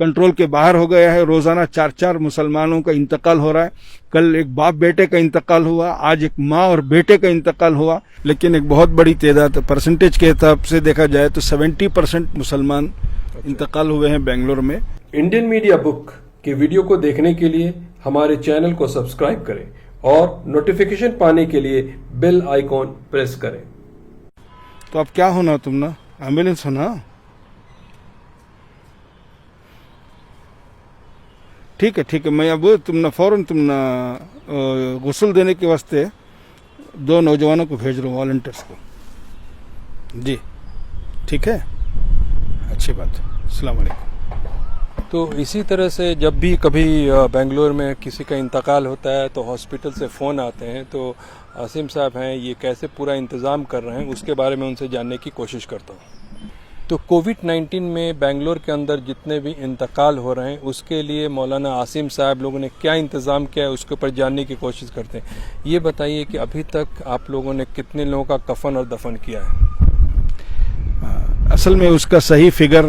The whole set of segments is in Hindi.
कंट्रोल के बाहर हो गया है। रोजाना 4-4 मुसलमानों का इंतकाल हो रहा है। कल एक बाप बेटे का इंतकाल हुआ, आज एक माँ और बेटे का इंतकाल हुआ। लेकिन एक बहुत बड़ी तादाद, परसेंटेज के हिसाब से देखा जाए तो 70% मुसलमान इंतकाल हुए हैं बेंगलोर में। इंडियन मीडिया बुक के वीडियो को देखने के लिए हमारे चैनल को सब्सक्राइब करें और नोटिफिकेशन पाने के लिए बेल आइकॉन प्रेस करें। तो अब क्या होना तुम ना, एम्बुलेंस होना। ठीक है, मैं अब तुम ना फौरन तुम ना गुस्ल देने के वास्ते 2 नौजवानों को भेज रहा हूँ, वॉलंटियर्स को। जी ठीक है, अच्छी बात है। अस्सलाम वालेकुम। तो इसी तरह से जब भी कभी बेंगलोर में किसी का इंतकाल होता है तो हॉस्पिटल से फ़ोन आते हैं। तो आसिम साहब हैं, ये कैसे पूरा इंतज़ाम कर रहे हैं उसके बारे में उनसे जानने की कोशिश करता हूँ। तो कोविड-19 में बेंगलोर के अंदर जितने भी इंतकाल हो रहे हैं उसके लिए मौलाना आसिम साहब लोगों ने क्या इंतज़ाम किया है उसके ऊपर जानने की कोशिश करते हैं। ये बताइए कि अभी तक आप लोगों ने कितने लोगों का कफन और दफन किया है? असल में उसका सही फिगर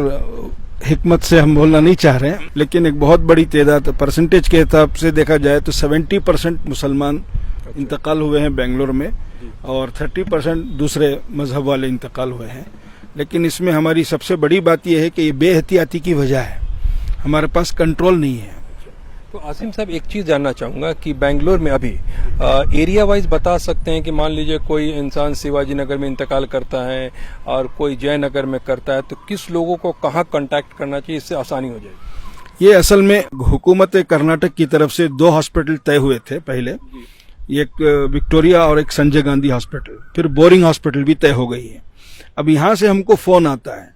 हिकमत से हम बोलना नहीं चाह रहे हैं, लेकिन एक बहुत बड़ी तादाद, परसेंटेज के हिसाब से देखा जाए तो 70% मुसलमान इंतकाल हुए हैं बेंगलोर में और 30% दूसरे मजहब वाले इंतकाल हुए हैं। लेकिन इसमें हमारी सबसे बड़ी बात यह है कि ये बेहतियाती की वजह है, हमारे पास कंट्रोल नहीं है। तो आसिम साहब, एक चीज़ जानना चाहूँगा कि बेंगलोर में अभी एरिया वाइज बता सकते हैं कि मान लीजिए कोई इंसान शिवाजी नगर में इंतकाल करता है और कोई जयनगर में करता है, तो किस लोगों को कहाँ कांटेक्ट करना चाहिए, इससे आसानी हो जाएगी? ये असल में हुकूमत कर्नाटक की तरफ से 2 हॉस्पिटल तय हुए थे पहले, एक विक्टोरिया और एक संजय गांधी हॉस्पिटल, फिर बोरिंग हॉस्पिटल भी तय हो गई है। अब यहाँ से हमको फोन आता है,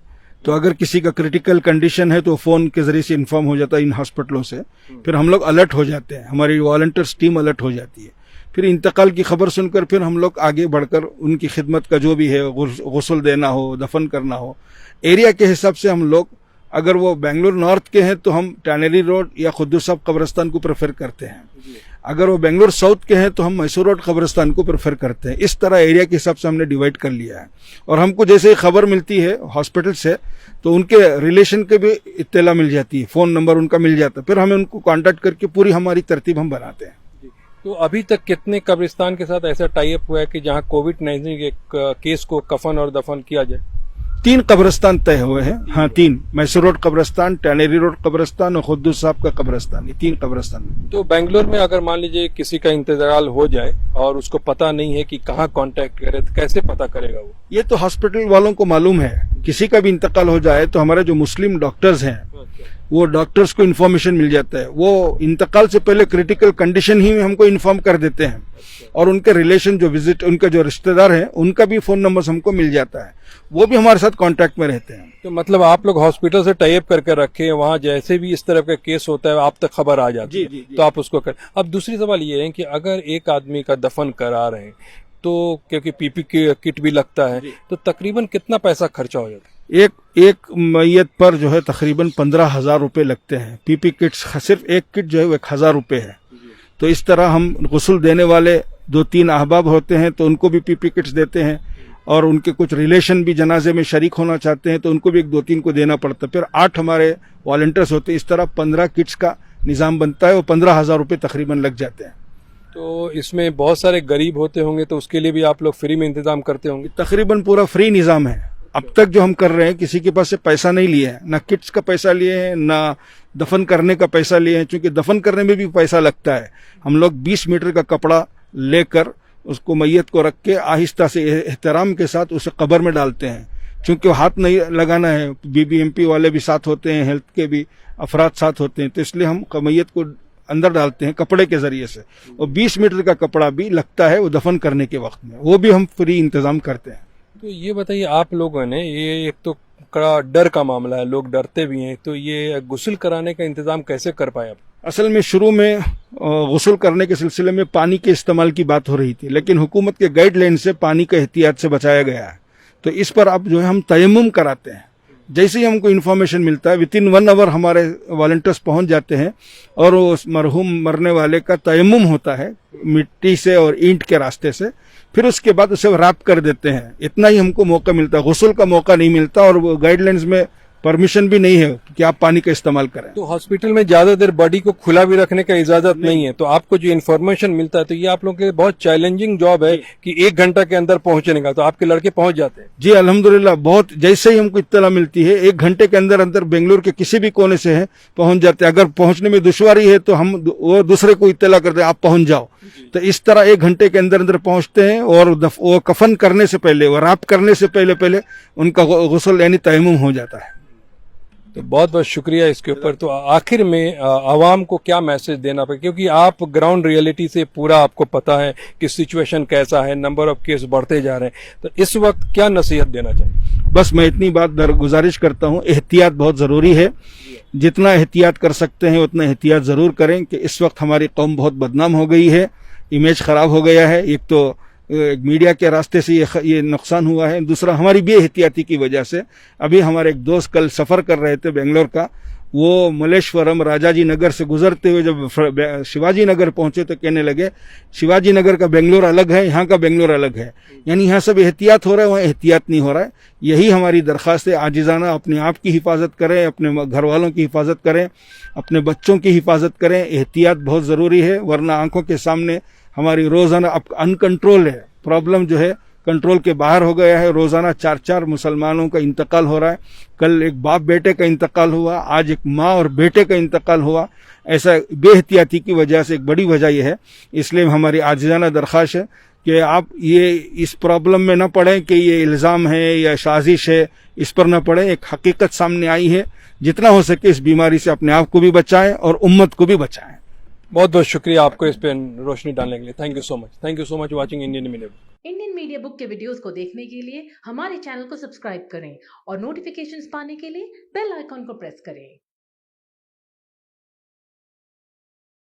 तो अगर किसी का क्रिटिकल कंडीशन है तो फोन के जरिए से इन्फॉर्म हो जाता है इन हॉस्पिटलों से। फिर हम लोग अलर्ट हो जाते हैं, हमारी वॉलंटियर्स टीम अलर्ट हो जाती है। फिर इंतकाल की खबर सुनकर फिर हम लोग आगे बढ़कर उनकी खिदमत का जो भी है, गुस्ल देना हो, दफन करना हो, एरिया के हिसाब से हम लोग, अगर वो बेंगलोर नॉर्थ के हैं तो हम टैनरी रोड या खुद्दूस साहब कब्रिस्तान को प्रेफर करते हैं। अगर वो बेंगलोर साउथ के हैं तो हम मैसूर रोड कब्रिस्तान को प्रेफर करते हैं। इस तरह एरिया के हिसाब से हमने डिवाइड कर लिया है। और हमको जैसे ही खबर मिलती है हॉस्पिटल से तो उनके रिलेशन के भी इत्तला मिल जाती है, फोन नंबर उनका मिल जाता है, फिर हमें उनको कांटेक्ट करके पूरी हमारी तरतीब हम बनाते हैं। तो अभी तक कितने कब्रिस्तान के साथ ऐसा टाई अप हुआ है कि जहां कोविड-19 के केस को कफन और दफन किया जाए? 3 कब्रिस्तान तय हुए हैं। हाँ, 3, मैसूर रोड कब्रिस्तान, टैनरी रोड कब्रिस्तान और खुद्दूस साहब का कब्रिस्तान, ये 3 कब्रिस्तान। तो बेंगलोर में अगर मान लीजिए किसी का इंतकाल हो जाए और उसको पता नहीं है कि कहाँ कांटेक्ट करे, तो कैसे पता करेगा वो? ये तो हॉस्पिटल वालों को मालूम है। किसी का भी इंतकाल हो जाए तो हमारे जो मुस्लिम डॉक्टर्स हैं वो डॉक्टर्स को इन्फॉर्मेशन मिल जाता है। वो इंतकाल से पहले क्रिटिकल कंडीशन ही हमको इन्फॉर्म कर देते हैं और उनके रिलेशन जो विजिट, उनके जो रिश्तेदार हैं उनका भी फोन नंबर हमको मिल जाता है, वो भी हमारे साथ कांटेक्ट में रहते हैं। तो मतलब आप लोग हॉस्पिटल से टाई अप करके रखे हैं, वहाँ जैसे भी इस तरह का केस होता है आप तक खबर आ जाती है। जी। तो आप उसको कर। अब दूसरी सवाल ये है कि अगर एक आदमी का दफन करा रहे हैं तो क्योंकि पीपी किट भी लगता है, तो तकरीबन कितना पैसा खर्चा हो जाता है? एक मैयत पर जो है तकरीबन 15,000 रुपए लगते हैं। पीपी किट्स, सिर्फ एक किट जो है वो 1,000 रुपए है। तो इस तरह हम गुस्ल देने वाले 2-3 अहबाब होते हैं तो उनको भी पीपी किट्स देते हैं, और उनके कुछ रिलेशन भी जनाजे में शरीक होना चाहते हैं तो उनको भी 1-2-3 को देना पड़ता है। फिर 8 हमारे वॉलंटियर्स होते हैं। इस तरह 15 किट्स का निज़ाम बनता है और 15,000 रुपए तकरीबन लग जाते हैं। तो इसमें बहुत सारे गरीब होते होंगे तो उसके लिए भी आप लोग फ्री में इंतजाम करते होंगे? तकरीबन पूरा फ्री निज़ाम है। अब तक जो हम कर रहे हैं किसी के पास से पैसा नहीं लिए है, ना किट्स का पैसा लिए हैं, ना दफन करने का पैसा लिए हैं, क्योंकि दफन करने में भी पैसा लगता है। हम लोग 20 मीटर का कपड़ा लेकर उसको मैयत को रख के आहिस्ता से एहतराम के साथ उसे कब्र में डालते हैं, क्योंकि हाथ नहीं लगाना है। बीबीएमपी वाले भी साथ होते हैं, हेल्थ के भी अफराद साथ होते हैं, तो इसलिए हम मैयत को अंदर डालते हैं कपड़े के जरिए से। और 20 मीटर का कपड़ा भी लगता है वो दफन करने के वक्त में, वो भी हम फ्री इंतजाम करते हैं। तो ये बताइए, आप लोगों ने, ये एक तो बड़ा डर का मामला है, लोग डरते भी हैं, तो ये गुस्ल कराने का इंतजाम कैसे कर पाए आप? असल में शुरू में गुस्ल करने के सिलसिले में पानी के इस्तेमाल की बात हो रही थी, लेकिन हुकूमत के गाइडलाइन से पानी का एहतियात से बचाया गया है। तो इस पर अब जो है हम तयम्मुम कराते हैं। जैसे ही हमको इन्फॉर्मेशन मिलता है विदिन 1 आवर हमारे वॉलंटियर्स पहुंच जाते हैं और उस मरहूम मरने वाले का तयम्मुम होता है मिट्टी से और ईंट के रास्ते से। फिर उसके बाद उसे रैप कर देते हैं। इतना ही हमको मौका मिलता है, गुस्ल का मौका नहीं मिलता। और वो गाइडलाइंस में परमिशन भी नहीं है कि आप पानी का इस्तेमाल करें। तो हॉस्पिटल में ज्यादा देर बॉडी को खुला भी रखने का इजाजत नहीं है, तो आपको जो इन्फॉर्मेशन मिलता है तो ये आप लोगों के लिए बहुत चैलेंजिंग जॉब है कि 1 घंटा के अंदर पहुंचने का, तो आपके लड़के पहुंच जाते हैं। जी अल्हम्दुलिल्लाह, बहुत जैसे ही हमको इत्तला मिलती है 1 घंटे के अंदर अंदर बेंगलुरु के किसी भी कोने से है पहुंच जाते हैं। अगर पहुंचने में दुश्वारी है तो हम वो दूसरे को इत्तला करते हैं, आप पहुंच जाओ। तो इस तरह 1 घंटे के अंदर अंदर पहुंचते हैं और वो कफन करने से पहले, वो राप करने से पहले उनका गुस्ल यानी तयम्मुम हो जाता है। तो बहुत बहुत शुक्रिया इसके ऊपर। तो आखिर में आवाम को क्या मैसेज देना पड़ेगा, क्योंकि आप ग्राउंड रियलिटी से पूरा आपको पता है कि सिचुएशन कैसा है, नंबर ऑफ केस बढ़ते जा रहे हैं, तो इस वक्त क्या नसीहत देना चाहिए? बस मैं इतनी बात गुजारिश करता हूँ, एहतियात बहुत जरूरी है। जितना एहतियात कर सकते हैं उतना एहतियात जरूर करें कि इस वक्त हमारी कौम बहुत बदनाम हो गई है, इमेज खराब हो गया है। एक तो मीडिया के रास्ते से ये नुकसान हुआ है, दूसरा हमारी बेएहतियाती की वजह से। अभी हमारे एक दोस्त कल सफर कर रहे थे बेंगलोर का, वो मलेश्वरम राजाजी नगर से गुजरते हुए जब शिवाजी नगर पहुंचे तो कहने लगे शिवाजी नगर का बेंगलोर अलग है, यहाँ का बेंगलोर अलग है। यानी यहाँ सब एहतियात हो रहा है, वहाँ एहतियात नहीं हो रहा है। यही हमारी दरख्वास्त है, आजिजाना अपने आप की हिफाजत करें, अपने घर वालों की हिफाजत करें, अपने बच्चों की हिफाजत करें। एहतियात बहुत जरूरी है, वरना आंखों के सामने हमारी रोजाना अब अनकंट्रोल है, प्रॉब्लम जो है कंट्रोल के बाहर हो गया है। रोजाना 4-4 मुसलमानों का इंतकाल हो रहा है। कल एक बाप बेटे का इंतकाल हुआ, आज एक माँ और बेटे का इंतकाल हुआ। ऐसा बेहतियाती की वजह से एक बड़ी वजह यह है। इसलिए हमारी आजिजाना दरख्वास्त है कि आप ये इस प्रॉब्लम में न पड़े कि ये इल्ज़ाम है या साजिश है, इस पर न पड़े। एक हकीकत सामने आई है, जितना हो सके इस बीमारी से अपने आप को भी बचाएं और उम्मत को भी बचाएं। बहुत बहुत शुक्रिया आपको इस पे रोशनी डालने के लिए। Thank you so much. Thank you so much watching Indian media book. Indian media book के वीडियोस को देखने के लिए हमारे चैनल को सब्सक्राइब करें और नोटिफिकेशंस पाने के लिए बेल आइकॉन को प्रेस करें।